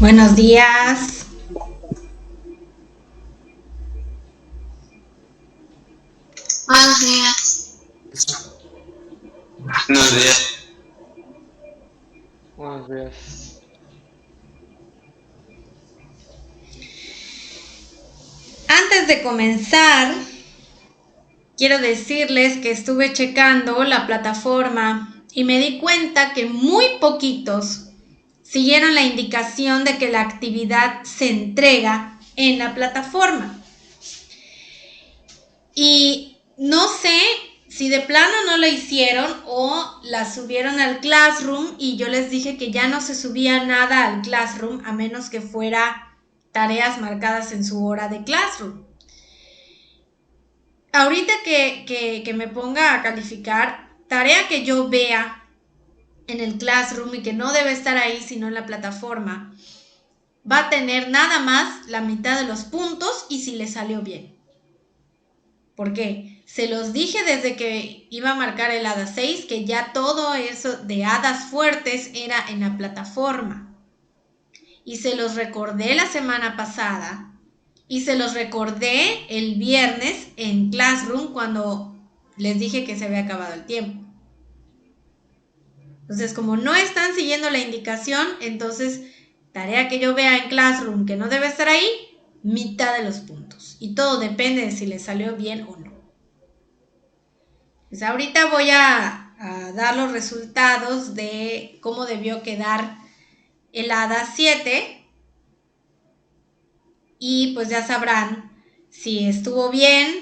Buenos días. Buenos días. Buenos días. Buenos días. Antes de comenzar, quiero decirles que estuve checando la plataforma y me di cuenta que muy poquitos siguieron la indicación de que la actividad se entrega en la plataforma. Y no sé si de plano no la hicieron o la subieron al Classroom y yo les dije que ya no se subía nada al Classroom a menos que fuera tareas marcadas en su hora de Classroom. Ahorita que me ponga a calificar, tarea que yo vea en el Classroom y que no debe estar ahí sino en la plataforma, va a tener nada más la mitad de los puntos y si le salió bien. ¿Por qué? Se los dije desde que iba a marcar el hada 6 que ya todo eso de hadas fuertes era en la plataforma. Y se los recordé la semana pasada y se los recordé el viernes en Classroom cuando les dije que se había acabado el tiempo. Entonces, como no están siguiendo la indicación, entonces tarea que yo vea en Classroom que no debe estar ahí, mitad de los puntos. Y todo depende de si les salió bien o no. Pues ahorita voy a dar los resultados de cómo debió quedar el hada 7 y pues ya sabrán si estuvo bien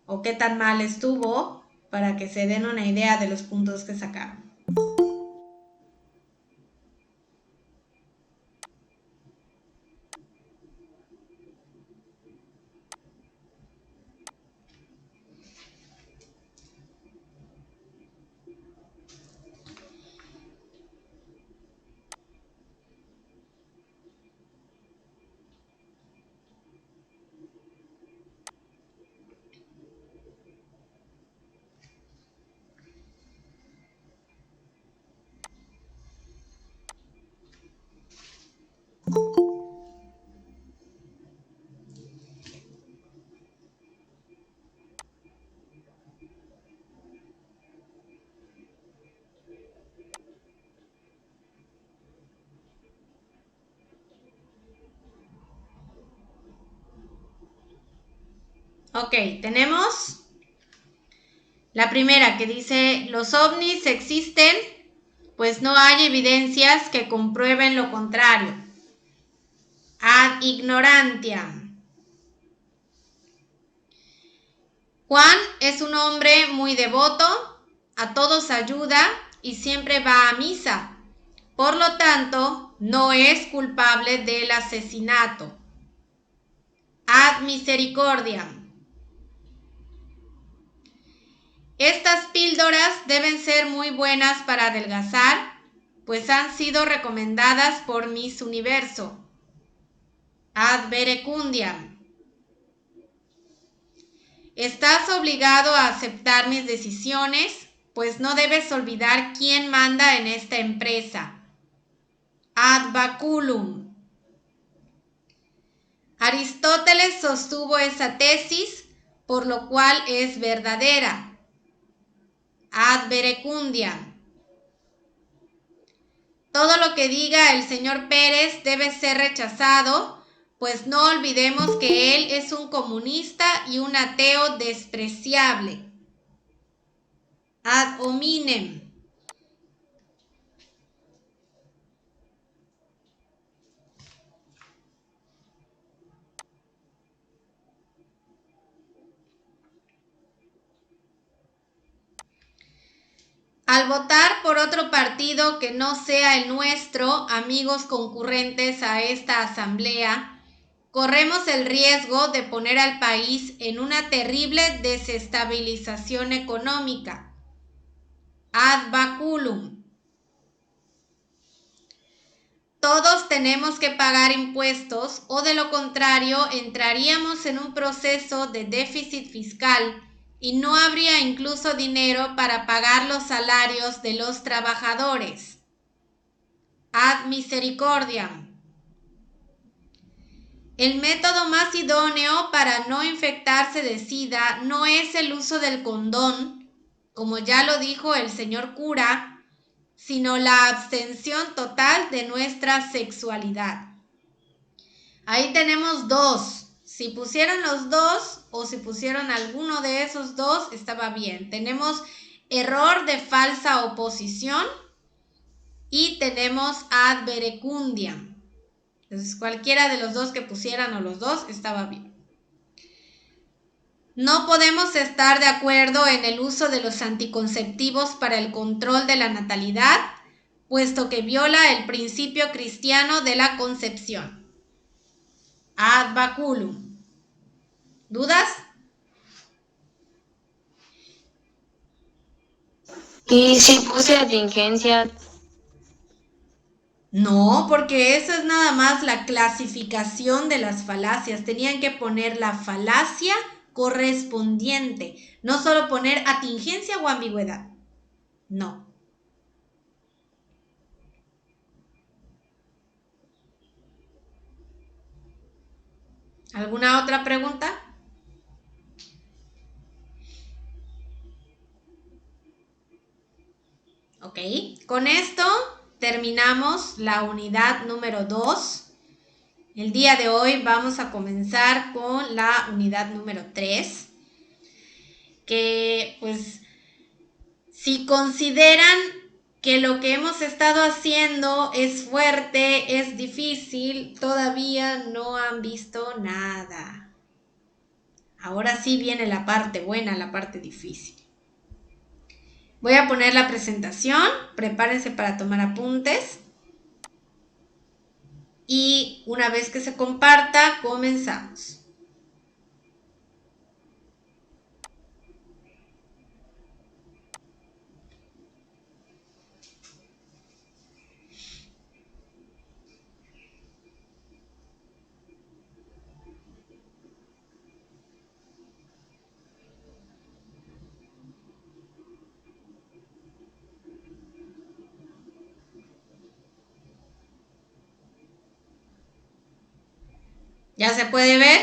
o qué tan mal estuvo para que se den una idea de los puntos que sacaron. Ok, tenemos la primera que dice, los ovnis existen, pues no hay evidencias que comprueben lo contrario. Ad ignorantiam. Juan es un hombre muy devoto, a todos ayuda y siempre va a misa. Por lo tanto, no es culpable del asesinato. Ad misericordiam. Estas píldoras deben ser muy buenas para adelgazar, pues han sido recomendadas por Miss Universo. Ad verecundiam. Estás obligado a aceptar mis decisiones, pues no debes olvidar quién manda en esta empresa. Ad baculum. Aristóteles sostuvo esa tesis, por lo cual es verdadera. Ad verecundiam. Todo lo que diga el señor Pérez debe ser rechazado, pues no olvidemos que él es un comunista y un ateo despreciable. Ad hominem. Al votar por otro partido que no sea el nuestro, amigos concurrentes a esta asamblea, corremos el riesgo de poner al país en una terrible desestabilización económica. Ad baculum. Todos tenemos que pagar impuestos o de lo contrario entraríamos en un proceso de déficit fiscal y no habría incluso dinero para pagar los salarios de los trabajadores. Ad misericordiam. El método más idóneo para no infectarse de SIDA no es el uso del condón, como ya lo dijo el señor cura, sino la abstención total de nuestra sexualidad. Ahí tenemos dos. Si pusieron los dos o si pusieron alguno de esos dos, estaba bien. Tenemos error de falsa oposición y tenemos ad verecundiam. Entonces, cualquiera de los dos que pusieran o los dos estaba bien. No podemos estar de acuerdo en el uso de los anticonceptivos para el control de la natalidad, puesto que viola el principio cristiano de la concepción. Ad baculum. ¿Dudas? Y si puse atingencia, No, porque eso es nada más la clasificación de las falacias. Tenían que poner la falacia correspondiente, no solo poner atingencia o ambigüedad. No. ¿Alguna otra pregunta? Ok, con esto terminamos la unidad número 2. El día de hoy vamos a comenzar con la unidad número 3, que pues si consideran que lo que hemos estado haciendo es fuerte, es difícil, todavía no han visto nada. Ahora sí viene la parte buena, la parte difícil. Voy a poner la presentación, prepárense para tomar apuntes. Y una vez que se comparta, comenzamos. ¿Ya se puede ver?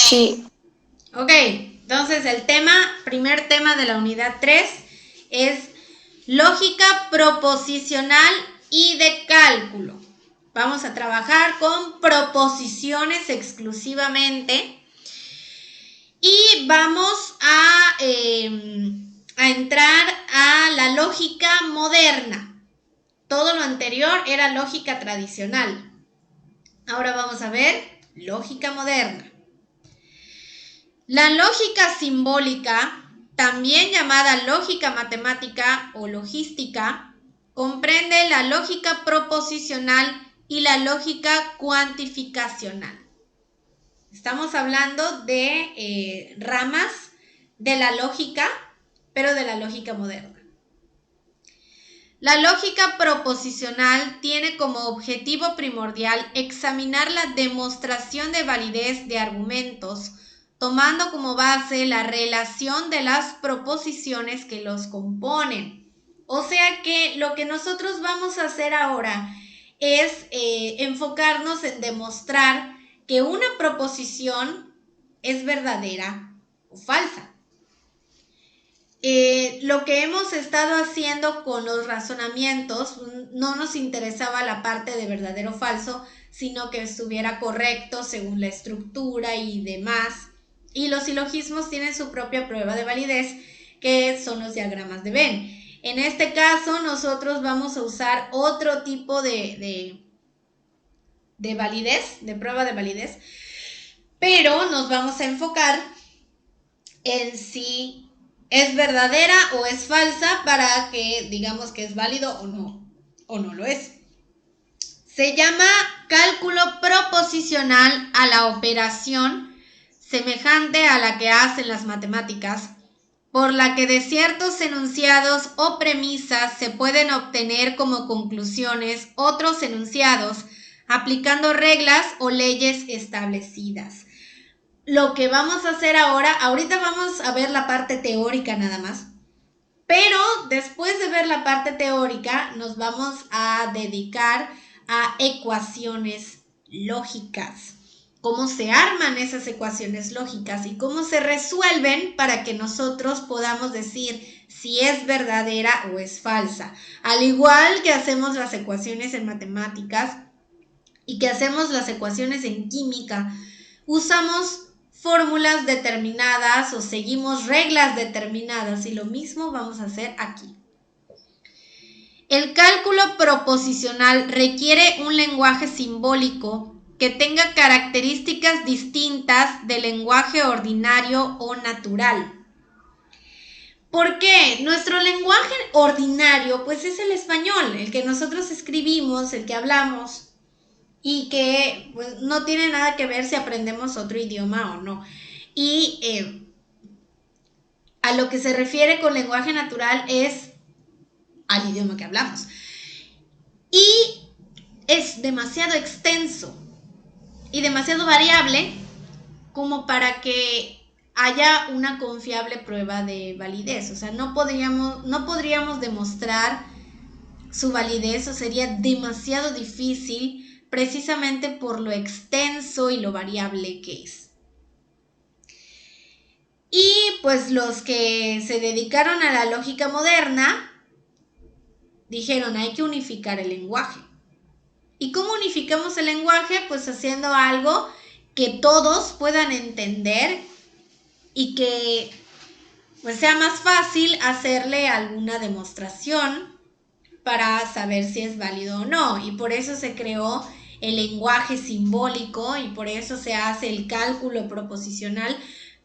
sí. Ok, entonces el primer tema de la unidad 3 es lógica proposicional y de cálculo. Vamos a trabajar con proposiciones exclusivamente y vamos a entrar a la lógica moderna. Todo lo anterior era lógica tradicional. Ahora vamos a ver lógica moderna. La lógica simbólica, también llamada lógica matemática o logística, comprende la lógica proposicional y la lógica cuantificacional. Estamos hablando de ramas de la lógica, pero de la lógica moderna. La lógica proposicional tiene como objetivo primordial examinar la demostración de validez de argumentos, tomando como base la relación de las proposiciones que los componen. O sea que lo que nosotros vamos a hacer ahora es enfocarnos en demostrar que una proposición es verdadera o falsa. Lo que hemos estado haciendo con los razonamientos, no nos interesaba la parte de verdadero o falso, sino que estuviera correcto según la estructura y demás. Y los silogismos tienen su propia prueba de validez, que son los diagramas de Venn. En este caso, nosotros vamos a usar otro tipo de validez, de prueba de validez, pero nos vamos a enfocar en si es verdadera o es falsa para que digamos que es válido o no lo es. Se llama cálculo proposicional a la operación semejante a la que hacen las matemáticas, por la que de ciertos enunciados o premisas se pueden obtener como conclusiones otros enunciados, aplicando reglas o leyes establecidas. Lo que vamos a hacer ahorita vamos a ver la parte teórica nada más, Pero después de ver la parte teórica, nos vamos a dedicar a ecuaciones lógicas. Cómo se arman esas ecuaciones lógicas y cómo se resuelven para que nosotros podamos decir si es verdadera o es falsa. Al igual que hacemos las ecuaciones en matemáticas y que hacemos las ecuaciones en química, usamos fórmulas determinadas o seguimos reglas determinadas y lo mismo vamos a hacer aquí. El cálculo proposicional requiere un lenguaje simbólico que tenga características distintas del lenguaje ordinario o natural. ¿Por qué? Nuestro lenguaje ordinario pues es el español, el que nosotros escribimos, el que hablamos y que pues, no tiene nada que ver si aprendemos otro idioma o no. Y a lo que se refiere con lenguaje natural es al idioma que hablamos. Y es demasiado extenso y demasiado variable como para que haya una confiable prueba de validez. O sea, no podríamos demostrar su validez o sería demasiado difícil precisamente por lo extenso y lo variable que es. Y pues los que se dedicaron a la lógica moderna dijeron, hay que unificar el lenguaje. ¿Y cómo unificamos el lenguaje? Pues haciendo algo que todos puedan entender y que pues sea más fácil hacerle alguna demostración para saber si es válido o no. Y por eso se creó el lenguaje simbólico y por eso se hace el cálculo proposicional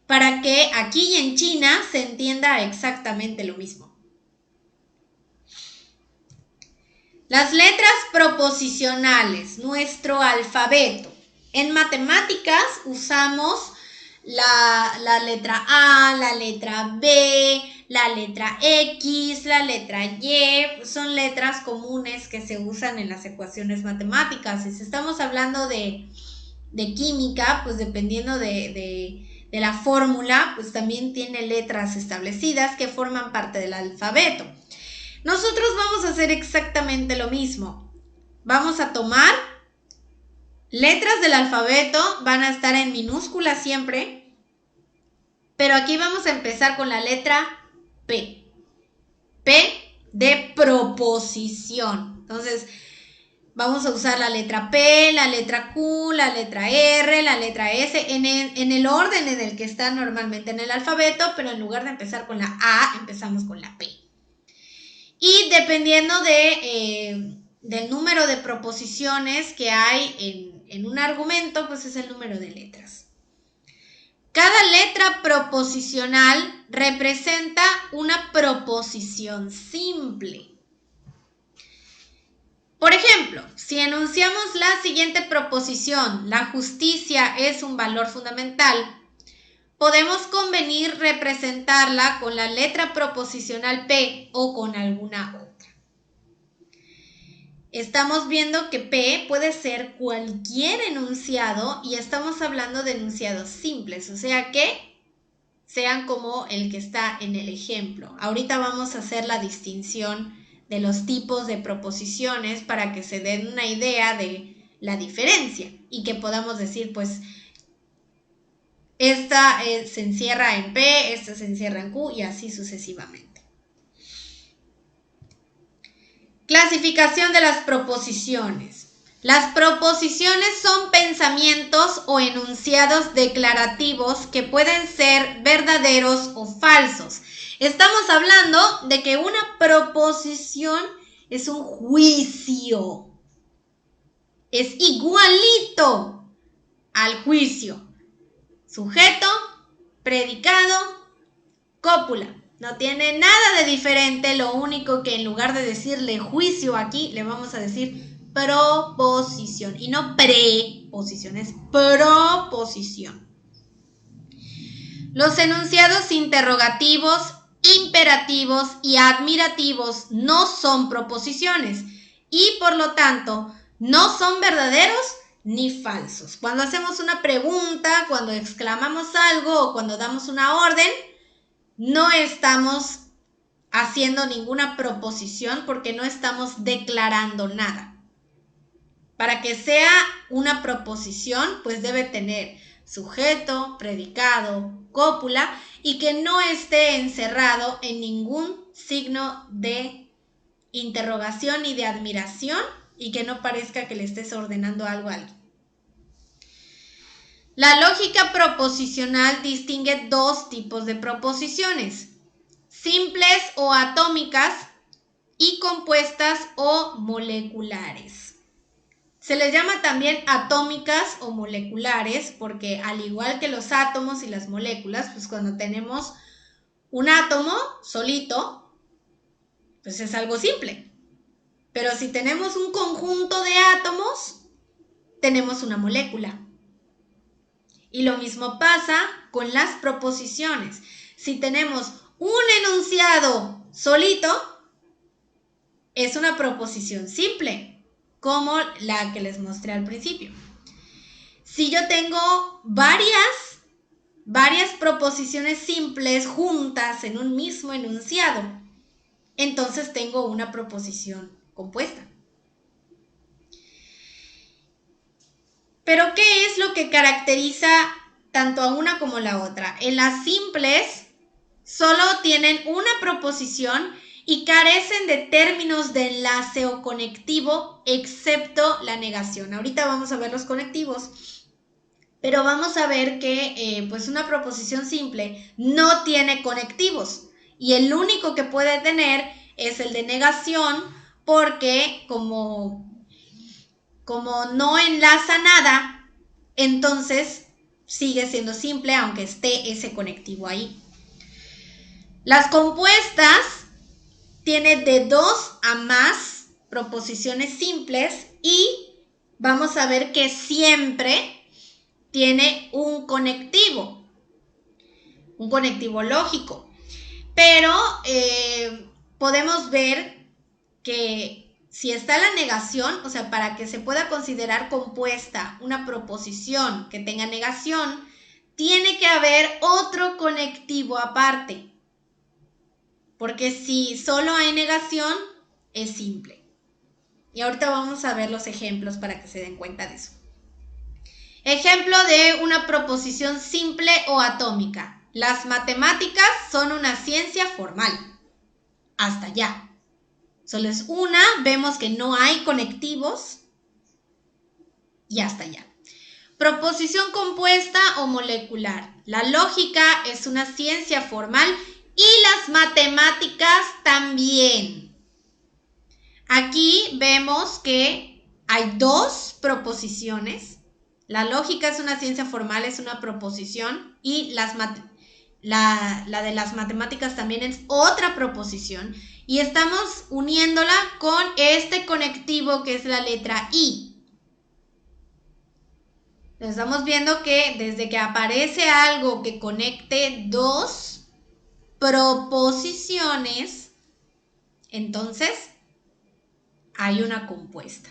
para que aquí y en China se entienda exactamente lo mismo. Las letras proposicionales, nuestro alfabeto. En matemáticas usamos la letra A, la letra B, la letra X, la letra Y, son letras comunes que se usan en las ecuaciones matemáticas. Y si estamos hablando de química, pues dependiendo de la fórmula, pues también tiene letras establecidas que forman parte del alfabeto. Nosotros vamos a hacer exactamente lo mismo. Vamos a tomar letras del alfabeto, van a estar en minúsculas siempre, pero aquí vamos a empezar con la letra P. P de proposición. Entonces, vamos a usar la letra P, la letra Q, la letra R, la letra S, en el orden en el que está normalmente en el alfabeto, pero en lugar de empezar con la A, empezamos con la P. Y dependiendo del número de proposiciones que hay en un argumento, pues es el número de letras. Cada letra proposicional representa una proposición simple. Por ejemplo, si enunciamos la siguiente proposición, la justicia es un valor fundamental, podemos convenir representarla con la letra proposicional P o con alguna otra. Estamos viendo que P puede ser cualquier enunciado y estamos hablando de enunciados simples, o sea que sean como el que está en el ejemplo. Ahorita vamos a hacer la distinción de los tipos de proposiciones para que se den una idea de la diferencia y que podamos decir, pues, esta se encierra en P, esta se encierra en Q y así sucesivamente. Clasificación de las proposiciones. Las proposiciones son pensamientos o enunciados declarativos que pueden ser verdaderos o falsos. Estamos hablando de que una proposición es un juicio. Es igualito al juicio. Sujeto, predicado, cópula. No tiene nada de diferente, lo único que en lugar de decirle juicio aquí, le vamos a decir proposición. Y no preposición, es proposición. Los enunciados interrogativos, imperativos y admirativos no son proposiciones y por lo tanto no son verdaderos ni falsos. Cuando hacemos una pregunta, cuando exclamamos algo o cuando damos una orden, no estamos haciendo ninguna proposición porque no estamos declarando nada. Para que sea una proposición, pues debe tener sujeto, predicado, cópula y que no esté encerrado en ningún signo de interrogación ni de admiración y que no parezca que le estés ordenando algo a alguien. La lógica proposicional distingue dos tipos de proposiciones: simples o atómicas y compuestas o moleculares. Se les llama también atómicas o moleculares porque, al igual que los átomos y las moléculas, pues cuando tenemos un átomo solito, pues es algo simple. Pero si tenemos un conjunto de átomos, tenemos una molécula. Y lo mismo pasa con las proposiciones. Si tenemos un enunciado solito, es una proposición simple, como la que les mostré al principio. Si yo tengo varias proposiciones simples juntas en un mismo enunciado, entonces tengo una proposición compuesta. Pero ¿qué es lo que caracteriza tanto a una como a la otra? En las simples solo tienen una proposición y carecen de términos de enlace o conectivo, excepto la negación. Ahorita vamos a ver los conectivos, pero vamos a ver que pues una proposición simple no tiene conectivos y el único que puede tener es el de negación, porque como no enlaza nada, entonces sigue siendo simple aunque esté ese conectivo ahí. Las compuestas tienen de 2 a más proposiciones simples y vamos a ver que siempre tiene un conectivo lógico. Pero podemos ver que si está la negación, o sea, para que se pueda considerar compuesta una proposición que tenga negación, tiene que haber otro conectivo aparte. Porque si solo hay negación, es simple. Y ahorita vamos a ver los ejemplos para que se den cuenta de eso. Ejemplo de una proposición simple o atómica. Las matemáticas son una ciencia formal. Hasta allá. Solo es una, vemos que no hay conectivos y hasta allá. Proposición compuesta o molecular. La lógica es una ciencia formal y las matemáticas también. Aquí vemos que hay 2 proposiciones. La lógica es una ciencia formal, es una proposición, y la de las matemáticas también es otra proposición. Y estamos uniéndola con este conectivo que es la letra I. Estamos viendo que desde que aparece algo que conecte 2 proposiciones, entonces hay una compuesta.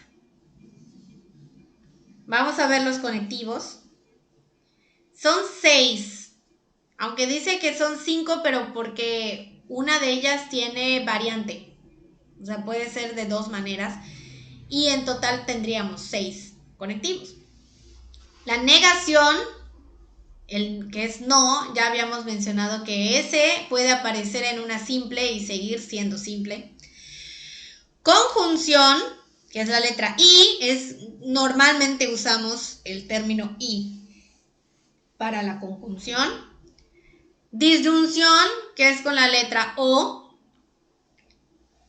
Vamos a ver los conectivos. Son 6, aunque dice que son 5, pero porque una de ellas tiene variante. O sea, puede ser de 2 maneras. Y en total tendríamos 6 conectivos. La negación, el que es no, ya habíamos mencionado que ese puede aparecer en una simple y seguir siendo simple. Conjunción, que es la letra I, normalmente usamos el término I para la conjunción. Disyunción, que es con la letra O,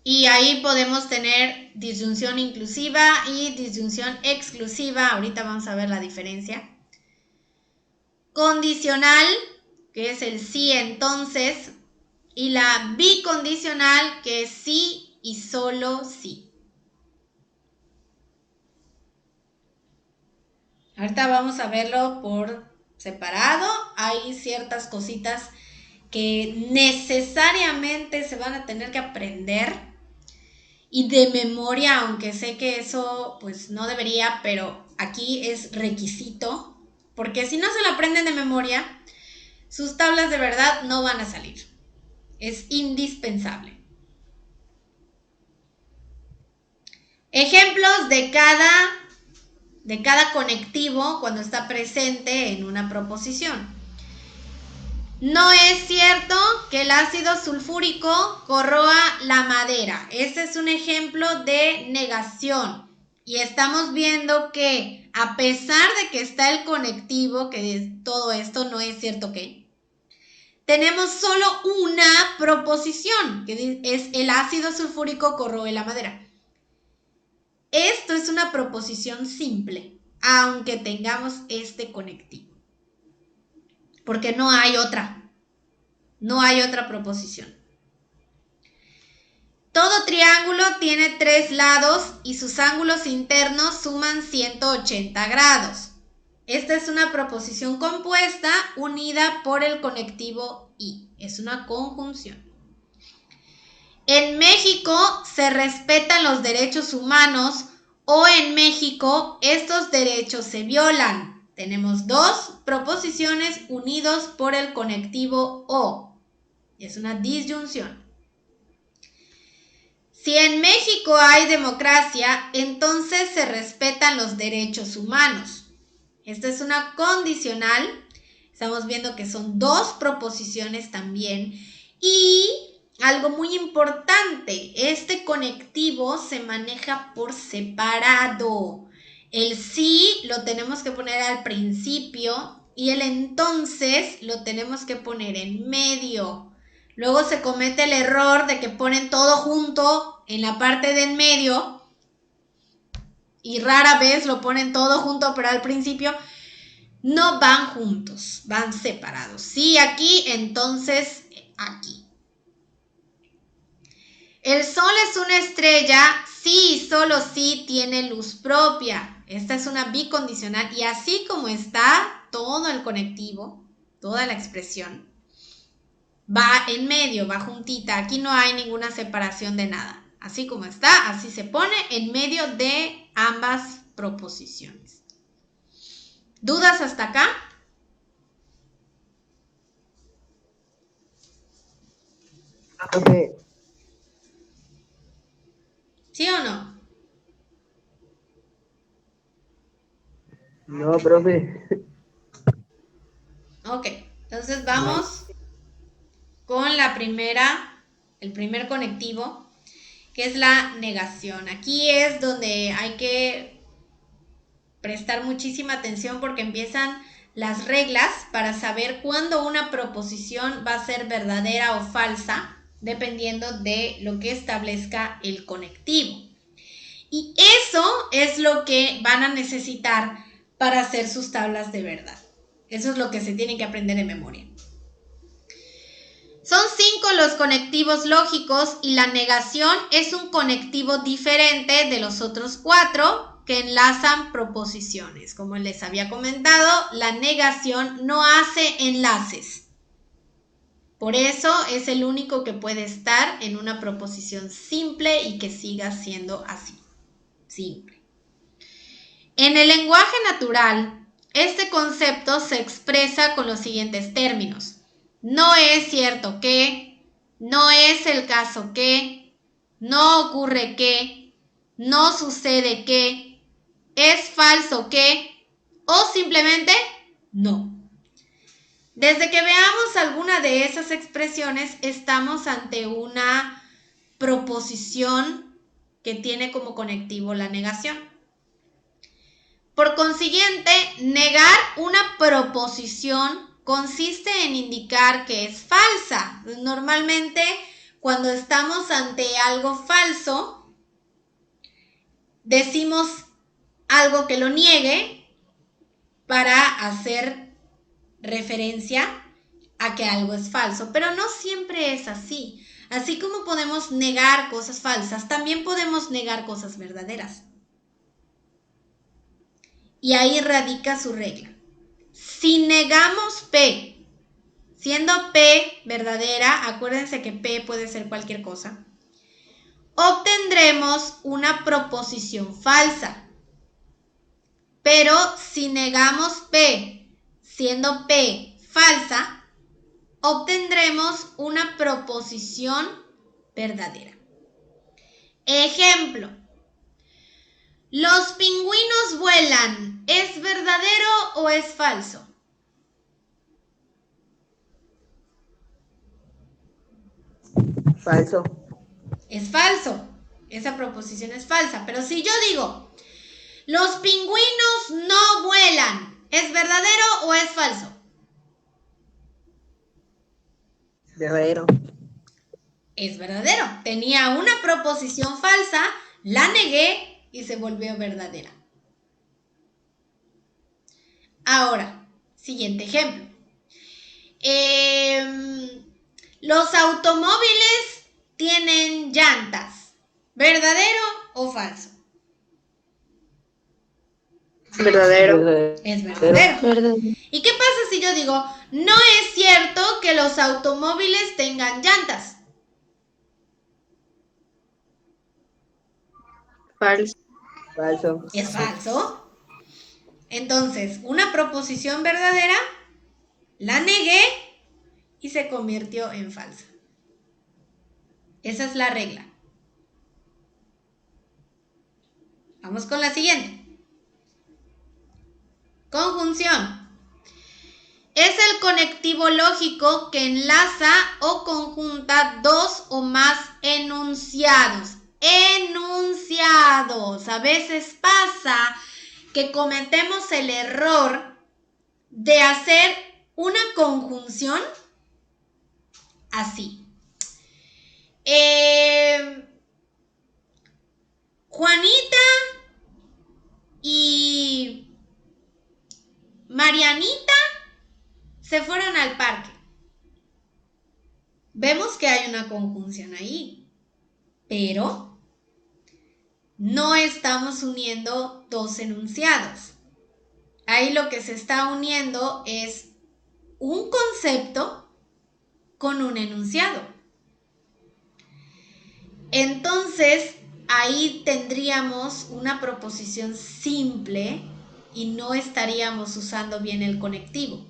y ahí podemos tener disyunción inclusiva y disyunción exclusiva. Ahorita vamos a ver la diferencia. Condicional, que es el sí entonces, y la bicondicional, que es sí y solo sí. Ahorita vamos a verlo por separado. Hay ciertas cositas que necesariamente se van a tener que aprender y de memoria, aunque sé que eso pues no debería, pero aquí es requisito, porque si no se lo aprenden de memoria, sus tablas de verdad no van a salir. Es indispensable. Ejemplos de cada conectivo cuando está presente en una proposición. No es cierto que el ácido sulfúrico corroa la madera. Este es un ejemplo de negación. Y estamos viendo que a pesar de que está el conectivo, que todo esto no es cierto que, tenemos solo una proposición, que es el ácido sulfúrico corroe la madera. Esto es una proposición simple, aunque tengamos este conectivo. Porque no hay otra proposición. Todo triángulo tiene 3 lados y sus ángulos internos suman 180 grados. Esta es una proposición compuesta unida por el conectivo y. Es una conjunción. En México se respetan los derechos humanos o en México estos derechos se violan. Tenemos 2 proposiciones unidos por el conectivo o. Es una disyunción. Si en México hay democracia, entonces se respetan los derechos humanos. Esta es una condicional. Estamos viendo que son 2 proposiciones también. Y algo muy importante, este conectivo se maneja por separado. El sí lo tenemos que poner al principio y el entonces lo tenemos que poner en medio. Luego se comete el error de que ponen todo junto en la parte de en medio y rara vez lo ponen todo junto, pero al principio no van juntos, van separados. Sí aquí, entonces aquí. El sol es una estrella, sí y solo sí tiene luz propia. Esta es una bicondicional y así como está todo el conectivo, toda la expresión, va en medio, va juntita. Aquí no hay ninguna separación de nada. Así como está, así se pone en medio de ambas proposiciones. ¿Dudas hasta acá? Profe. ¿Sí o no? No, profe. Ok, entonces vamos con el primer conectivo, que es la negación. Aquí es donde hay que prestar muchísima atención porque empiezan las reglas para saber cuándo una proposición va a ser verdadera o falsa, dependiendo de lo que establezca el conectivo. Y eso es lo que van a necesitar para hacer sus tablas de verdad. Eso es lo que se tiene que aprender de memoria. Son 5 los conectivos lógicos y la negación es un conectivo diferente de los otros 4 que enlazan proposiciones. Como les había comentado, la negación no hace enlaces. Por eso es el único que puede estar en una proposición simple y que siga siendo así, simple. En el lenguaje natural, este concepto se expresa con los siguientes términos. No es cierto que, no es el caso que, no ocurre que, no sucede que, es falso que, o simplemente no. Desde que veamos alguna de esas expresiones, estamos ante una proposición que tiene como conectivo la negación. Por consiguiente, negar una proposición consiste en indicar que es falsa. Normalmente, cuando estamos ante algo falso, decimos algo que lo niegue para hacer referencia a que algo es falso, pero no siempre es así. Así como podemos negar cosas falsas, también podemos negar cosas verdaderas. Y ahí radica su regla. Si negamos P, siendo P verdadera, acuérdense que P puede ser cualquier cosa, obtendremos una proposición falsa. Pero si negamos P, siendo P falsa, obtendremos una proposición verdadera. Ejemplo. Los pingüinos vuelan. ¿Es verdadero o es falso? Falso. Es falso. Esa proposición es falsa. Pero si yo digo, los pingüinos no vuelan, ¿es verdadero o es falso? Verdadero. Es verdadero. Tenía una proposición falsa, la negué y se volvió verdadera. Ahora, siguiente ejemplo. Los automóviles tienen llantas. ¿Verdadero o falso? Verdadero. Es verdadero. Verdadero. ¿Y qué pasa si yo digo, no es cierto que los automóviles tengan llantas? Falso. Falso. ¿Es falso? Entonces, una proposición verdadera, la negué y se convirtió en falsa. Esa es la regla. Vamos con la siguiente. Conjunción. Es el conectivo lógico que enlaza o conjunta dos o más enunciados. Enunciados. A veces pasa que cometemos el error de hacer una conjunción así. Juanita y Marianita se fueron al parque. Vemos que hay una conjunción ahí, pero no estamos uniendo dos enunciados. Ahí lo que se está uniendo es un concepto con un enunciado. Entonces, ahí tendríamos una proposición simple y no estaríamos usando bien el conectivo.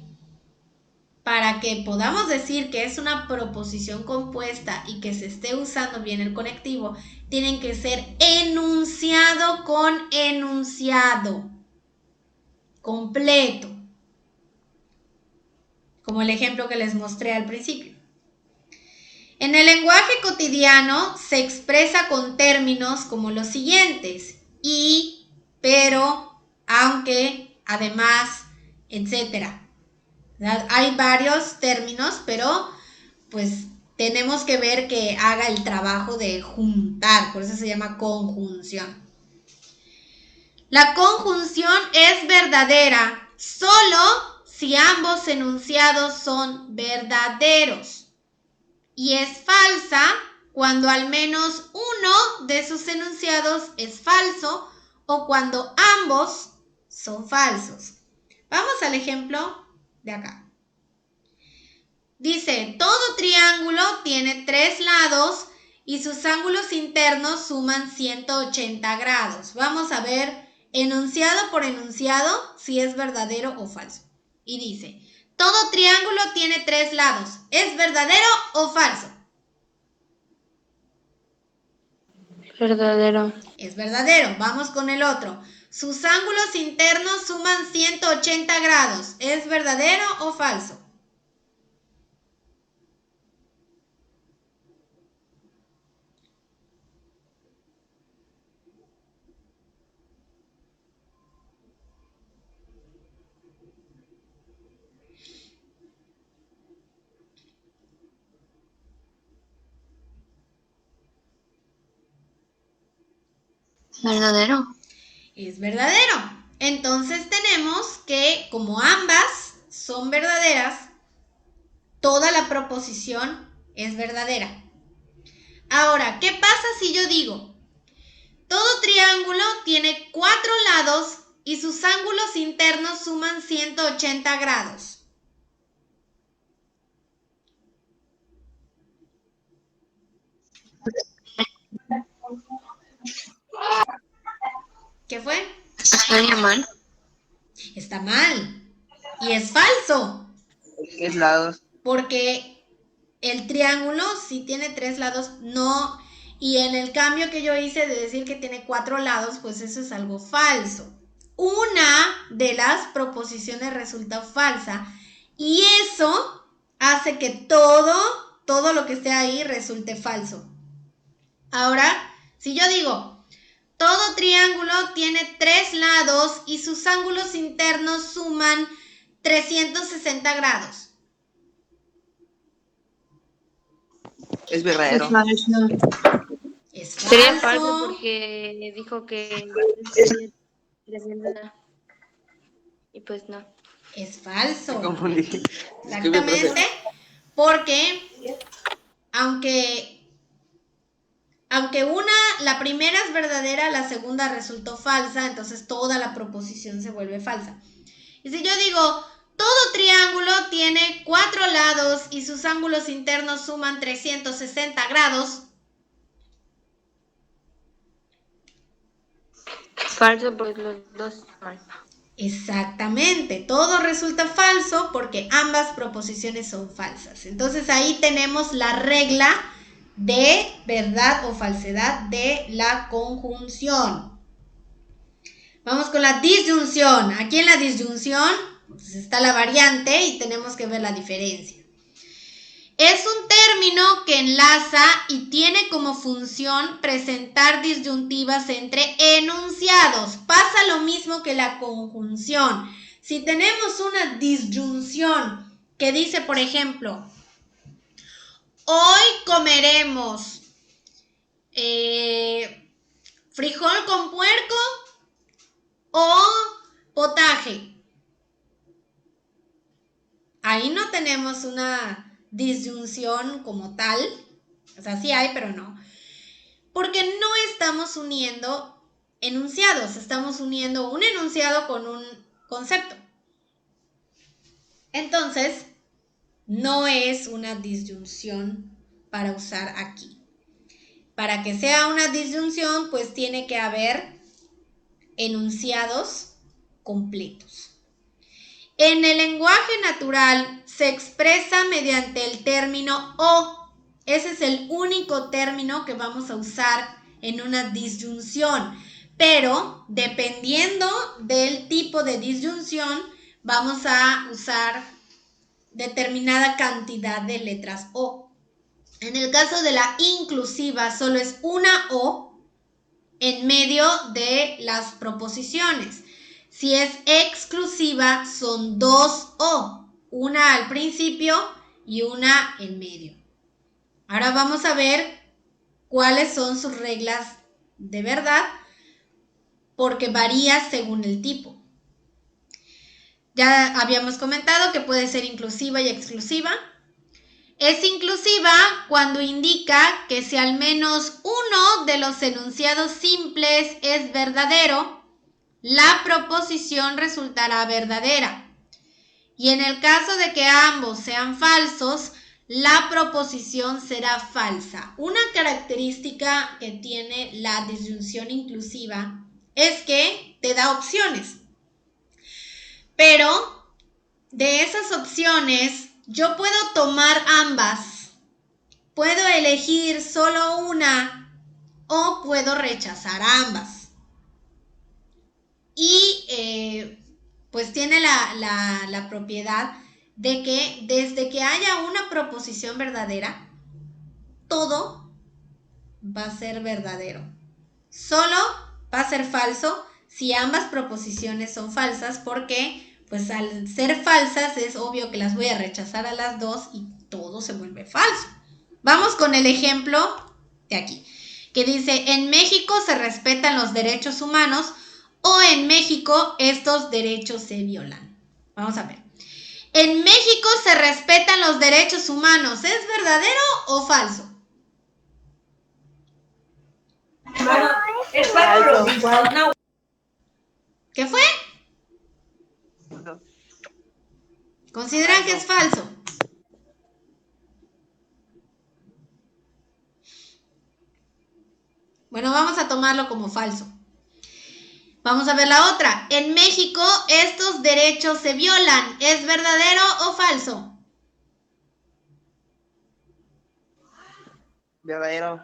Para que podamos decir que es una proposición compuesta y que se esté usando bien el conectivo, tienen que ser enunciado con enunciado completo, como el ejemplo que les mostré al principio. En el lenguaje cotidiano se expresa con términos como los siguientes: y, pero, aunque, además, etc. Hay varios términos, pero pues tenemos que ver que haga el trabajo de juntar, por eso se llama conjunción. La conjunción es verdadera solo si ambos enunciados son verdaderos y es falsa cuando al menos uno de sus enunciados es falso o cuando ambos son falsos. Vamos al ejemplo de acá. Dice, todo triángulo tiene 3 lados y sus ángulos internos suman 180 grados. Vamos a ver enunciado por enunciado si es verdadero o falso. Y dice, todo triángulo tiene 3 lados. ¿Es verdadero o falso? Verdadero. Es verdadero. Vamos con el otro. Sus ángulos internos suman 180 grados. ¿Es verdadero o falso? Verdadero. Es verdadero. Entonces tenemos que, como ambas son verdaderas, toda la proposición es verdadera. Ahora, ¿qué pasa si yo digo, todo triángulo tiene 4 lados y sus ángulos internos suman 180 grados? ¿Qué fue? ¿Estaría mal? Está mal. Y es falso. ¿Qué lados? Porque el triángulo, si tiene 3 lados, no Y en el cambio que yo hice de decir que tiene 4 lados, pues eso es algo falso. Una de las proposiciones resulta falsa y eso hace que todo lo que esté ahí resulte falso. Ahora, si yo digo, todo triángulo tiene 3 lados y sus ángulos internos suman 360 grados. Es verdadero. Es Sería falso. falso porque dijo que y pues no. Es falso. Me confundí. Exactamente. Porque aunque la primera es verdadera, la segunda resultó falsa, entonces toda la proposición se vuelve falsa. Y si yo digo, todo triángulo tiene 4 lados y sus ángulos internos suman 360 grados. Falso, pues los dos mal. Exactamente, todo resulta falso porque ambas proposiciones son falsas. Entonces ahí tenemos la regla de verdad o falsedad de la conjunción. Vamos con la disyunción. Aquí en la disyunción pues, está la variante y tenemos que ver la diferencia. Es un término que enlaza y tiene como función presentar disyuntivas entre enunciados. Pasa lo mismo que la conjunción. Si tenemos una disyunción que dice, por ejemplo, hoy comeremos frijol con puerco o potaje. Ahí no tenemos una disyunción como tal, o sea, sí hay, pero no, porque no estamos uniendo enunciados, estamos uniendo un enunciado con un concepto. Entonces, no es una disyunción para usar aquí. Para que sea una disyunción, pues tiene que haber enunciados completos. En el lenguaje natural se expresa mediante el término o. Ese es el único término que vamos a usar en una disyunción. Pero dependiendo del tipo de disyunción, vamos a usar determinada cantidad de letras o. En el caso de la inclusiva, solo es una o en medio de las proposiciones. Si es exclusiva, son 2 o, una al principio y una en medio. Ahora vamos a ver cuáles son sus reglas de verdad, porque varía según el tipo. Ya habíamos comentado que puede ser inclusiva y exclusiva. Es inclusiva cuando indica que si al menos uno de los enunciados simples es verdadero, la proposición resultará verdadera. Y en el caso de que ambos sean falsos, la proposición será falsa. Una característica que tiene la disyunción inclusiva es que te da opciones. Pero de esas opciones, yo puedo tomar ambas. Puedo elegir solo una o puedo rechazar ambas. Y pues tiene la propiedad de que desde que haya una proposición verdadera, todo va a ser verdadero. Solo va a ser falso si ambas proposiciones son falsas, porque pues al ser falsas es obvio que las voy a rechazar a las dos y todo se vuelve falso. Vamos con el ejemplo de aquí, que dice, en México se respetan los derechos humanos o en México estos derechos se violan. Vamos a ver. En México se respetan los derechos humanos. ¿Es verdadero o falso? Es falso. ¿Qué fue? ¿Consideran que es falso? Bueno, vamos a tomarlo como falso. Vamos a ver la otra. En México estos derechos se violan. ¿Es verdadero o falso? Verdadero.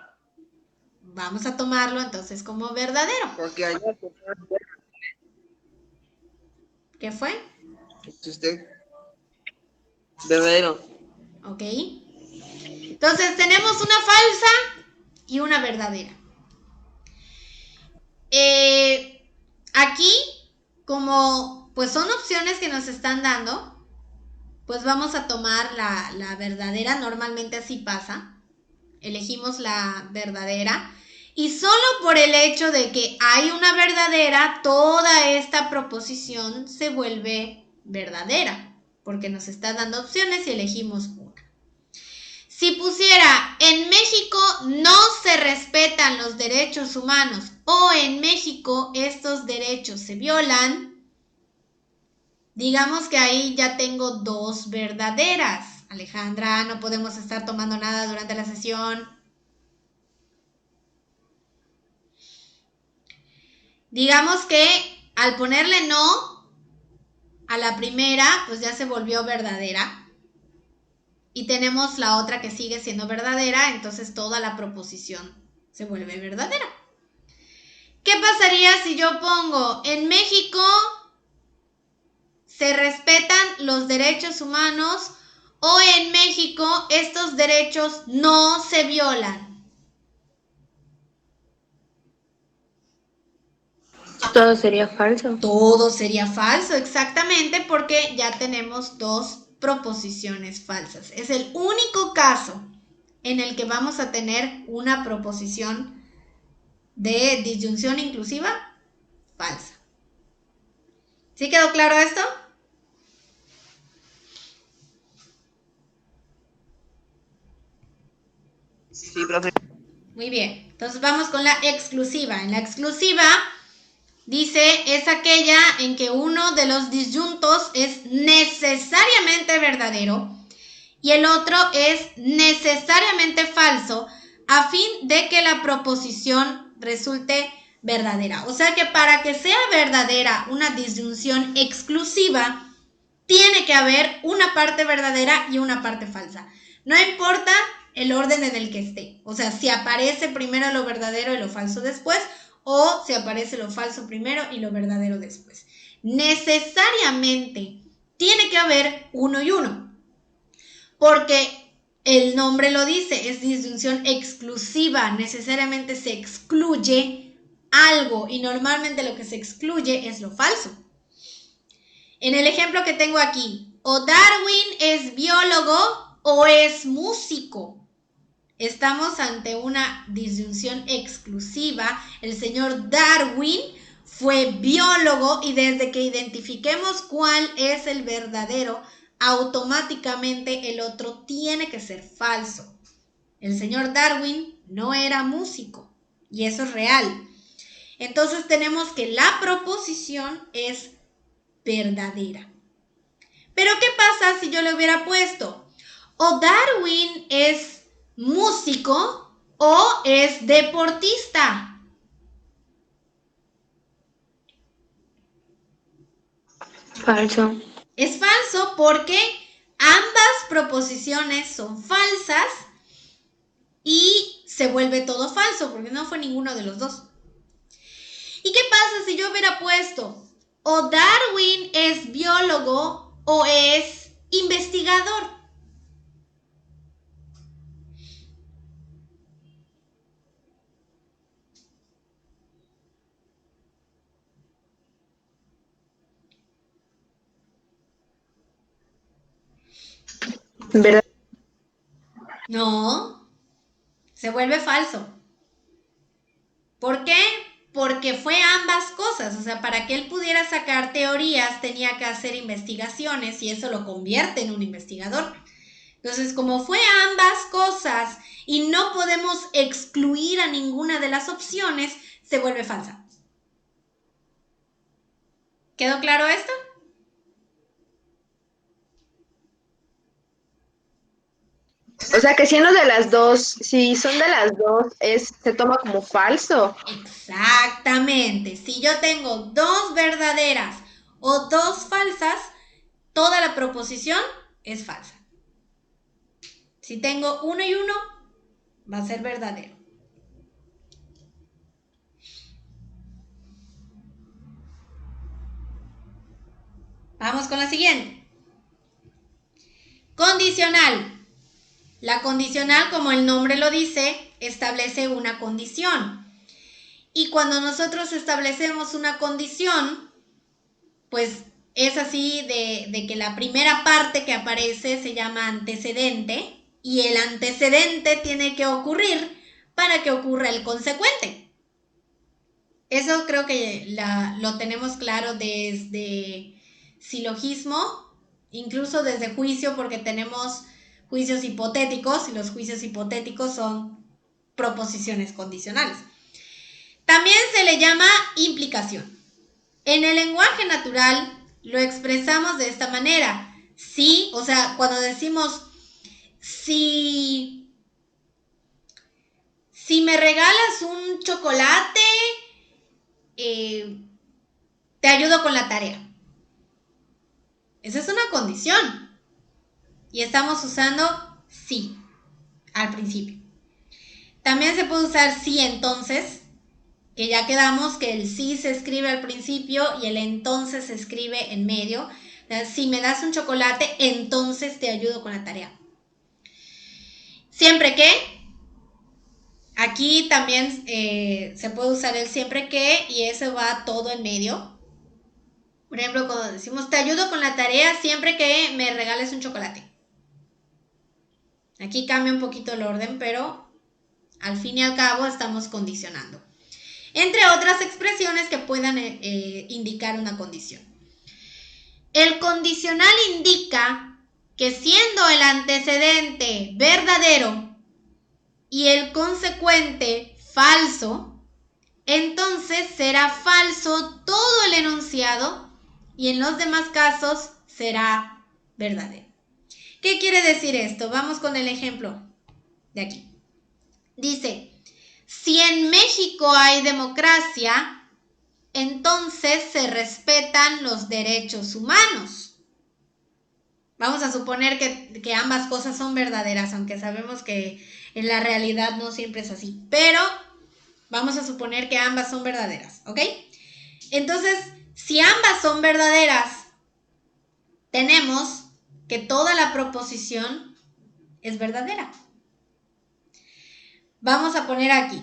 vamos a tomarlo entonces como verdadero. Porque ayer ¿Qué fue? es usted. Verdadero. ¿Ok? Entonces tenemos una falsa y una verdadera. Aquí, como pues son opciones que nos están dando, pues vamos a tomar la verdadera. Normalmente así pasa. Elegimos la verdadera. Y solo por el hecho de que hay una verdadera, toda esta proposición se vuelve verdadera, porque nos está dando opciones y elegimos una. Si pusiera, en México no se respetan los derechos humanos o en México estos derechos se violan, digamos que ahí ya tengo dos verdaderas. Alejandra, no podemos estar tomando nada durante la sesión. Digamos que al ponerle no a la primera, pues ya se volvió verdadera. Y tenemos la otra que sigue siendo verdadera, entonces toda la proposición se vuelve verdadera. ¿Qué pasaría si yo pongo, en México se respetan los derechos humanos o en México estos derechos no se violan? Todo sería falso. Todo sería falso, exactamente, porque ya tenemos dos proposiciones falsas. Es el único caso en el que vamos a tener una proposición de disyunción inclusiva falsa. ¿Sí quedó claro esto? Sí, profe. Muy bien, entonces vamos con la exclusiva. En la exclusiva dice, es aquella en que uno de los disyuntos es necesariamente verdadero y el otro es necesariamente falso a fin de que la proposición resulte verdadera. O sea que para que sea verdadera una disyunción exclusiva, tiene que haber una parte verdadera y una parte falsa. No importa el orden en el que esté. O sea, si aparece primero lo verdadero y lo falso después, o si aparece lo falso primero y lo verdadero después. Necesariamente tiene que haber uno y uno. Porque el nombre lo dice, es disyunción exclusiva. Necesariamente se excluye algo y normalmente lo que se excluye es lo falso. En el ejemplo que tengo aquí, o Darwin es biólogo o es músico. Estamos ante una disyunción exclusiva. El señor Darwin fue biólogo y desde que identifiquemos cuál es el verdadero, automáticamente el otro tiene que ser falso. El señor Darwin no era músico y eso es real. Entonces tenemos que la proposición es verdadera. Pero ¿qué pasa si yo le hubiera puesto o Darwin es músico o es deportista? Falso. Es falso porque ambas proposiciones son falsas y se vuelve todo falso porque no fue ninguno de los dos. ¿Y qué pasa si yo hubiera puesto o Darwin es biólogo o es investigador? ¿Verdad? No, se vuelve falso. ¿Por qué? Porque fue ambas cosas. O sea, para que él pudiera sacar teorías tenía que hacer investigaciones y eso lo convierte en un investigador. Entonces, como fue ambas cosas y no podemos excluir a ninguna de las opciones, se vuelve falsa. ¿Quedó claro esto? O sea que siendo de las dos, si son de las dos, se toma como falso. Exactamente. Si yo tengo dos verdaderas o dos falsas, toda la proposición es falsa. Si tengo uno y uno, va a ser verdadero. Vamos con la siguiente. Condicional. La condicional, como el nombre lo dice, establece una condición. Y cuando nosotros establecemos una condición, pues es así de que la primera parte que aparece se llama antecedente y el antecedente tiene que ocurrir para que ocurra el consecuente. Eso creo que lo tenemos claro desde silogismo, incluso desde juicio, porque tenemos juicios hipotéticos y los juicios hipotéticos son proposiciones condicionales. También se le llama implicación. En el lenguaje natural lo expresamos de esta manera. Sí, o sea, cuando decimos si me regalas un chocolate, te ayudo con la tarea. Esa es una condición. Y estamos usando sí al principio. También se puede usar sí entonces, que ya quedamos que el sí se escribe al principio y el entonces se escribe en medio. Si me das un chocolate, entonces te ayudo con la tarea. Siempre que, aquí también se puede usar el siempre que y eso va todo en medio. Por ejemplo, cuando decimos te ayudo con la tarea siempre que me regales un chocolate. Aquí cambia un poquito el orden, pero al fin y al cabo estamos condicionando. Entre otras expresiones que puedan indicar una condición. El condicional indica que siendo el antecedente verdadero y el consecuente falso, entonces será falso todo el enunciado y en los demás casos será verdadero. ¿Qué quiere decir esto? Vamos con el ejemplo de aquí. Dice, si en México hay democracia, entonces se respetan los derechos humanos. Vamos a suponer que ambas cosas son verdaderas, aunque sabemos que en la realidad no siempre es así. Pero vamos a suponer que ambas son verdaderas, ¿ok? Entonces, si ambas son verdaderas, tenemos que toda la proposición es verdadera. Vamos a poner aquí.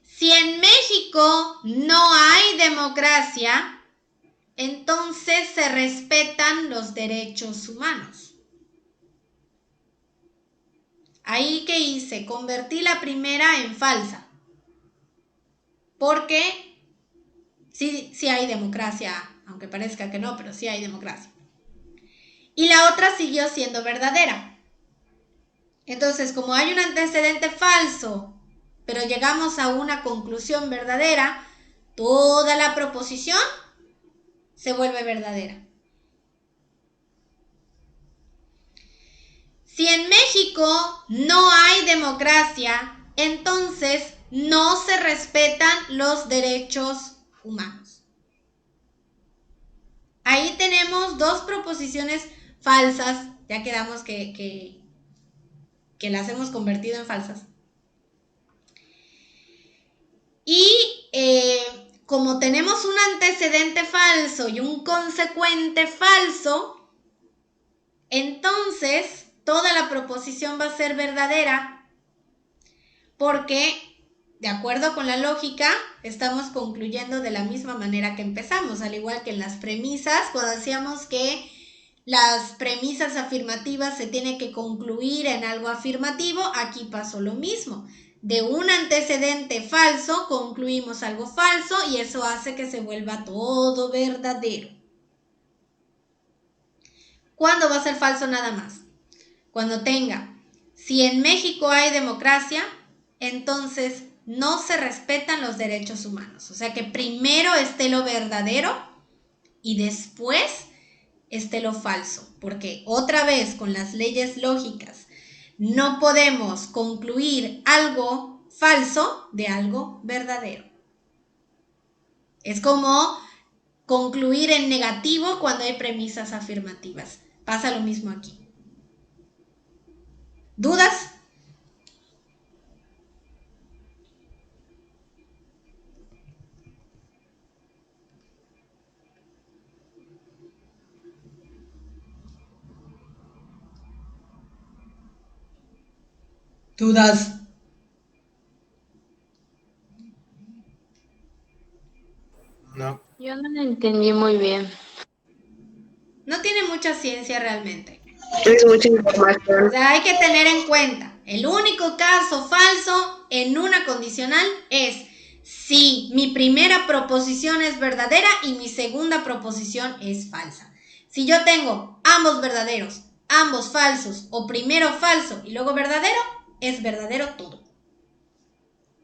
Si en México no hay democracia, entonces se respetan los derechos humanos. Ahí que hice, convertí la primera en falsa. Porque sí hay democracia, aunque parezca que no, pero sí hay democracia. Y la otra siguió siendo verdadera. Entonces, como hay un antecedente falso, pero llegamos a una conclusión verdadera, toda la proposición se vuelve verdadera. Si en México no hay democracia, entonces no se respetan los derechos humanos. Ahí tenemos dos proposiciones falsas, ya quedamos que las hemos convertido en falsas. Y como tenemos un antecedente falso y un consecuente falso, entonces toda la proposición va a ser verdadera porque, de acuerdo con la lógica, estamos concluyendo de la misma manera que empezamos, al igual que en las premisas, cuando decíamos que las premisas afirmativas se tienen que concluir en algo afirmativo, aquí pasó lo mismo. De un antecedente falso concluimos algo falso y eso hace que se vuelva todo verdadero. ¿Cuándo va a ser falso nada más? Cuando tenga, si en México hay democracia, entonces no se respetan los derechos humanos. O sea que primero esté lo verdadero y después esté lo falso. Porque otra vez con las leyes lógicas no podemos concluir algo falso de algo verdadero. Es como concluir en negativo cuando hay premisas afirmativas. Pasa lo mismo aquí. ¿Dudas? ¿Dudas? No. Yo no lo entendí muy bien. No tiene mucha ciencia realmente. Es mucha O información. sea, hay que tener en cuenta, el único caso falso en una condicional es si mi primera proposición es verdadera y mi segunda proposición es falsa. Si yo tengo ambos verdaderos, ambos falsos o primero falso y luego verdadero, es verdadero todo.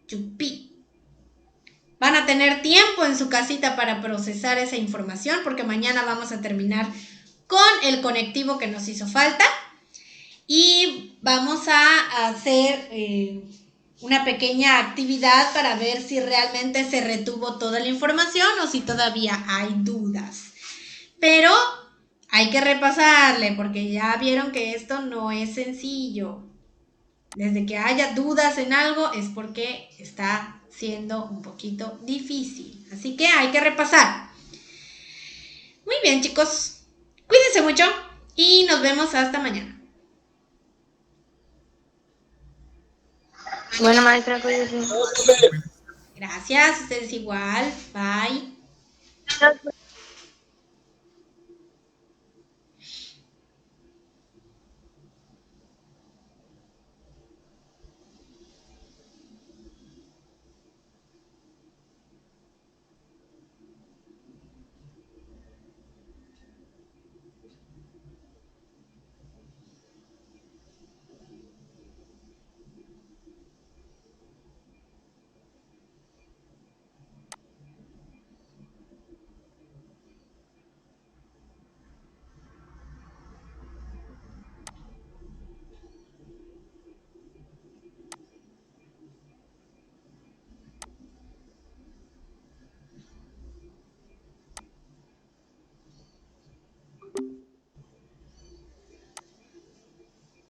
Chupi. Van a tener tiempo en su casita para procesar esa información porque mañana vamos a terminar con el conectivo que nos hizo falta. Y vamos a hacer una pequeña actividad para ver si realmente se retuvo toda la información o si todavía hay dudas. Pero hay que repasarle porque ya vieron que esto no es sencillo. Desde que haya dudas en algo es porque está siendo un poquito difícil. Así que hay que repasar. Muy bien, chicos. Cuídense mucho y nos vemos hasta mañana. Bueno, maestra, cuídese. Gracias, ustedes igual. Bye.